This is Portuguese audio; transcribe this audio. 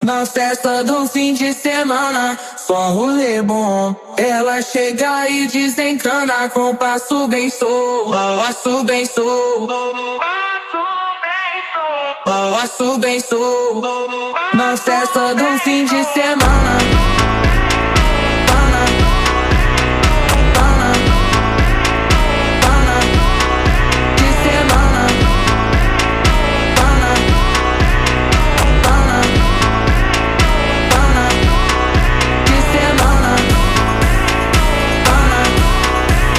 Na festa do fim de semana, só rolê bom. Ela chega e desencana com passo bem solto, passo bem solto, passo bem solto. Na festa do fim de semana.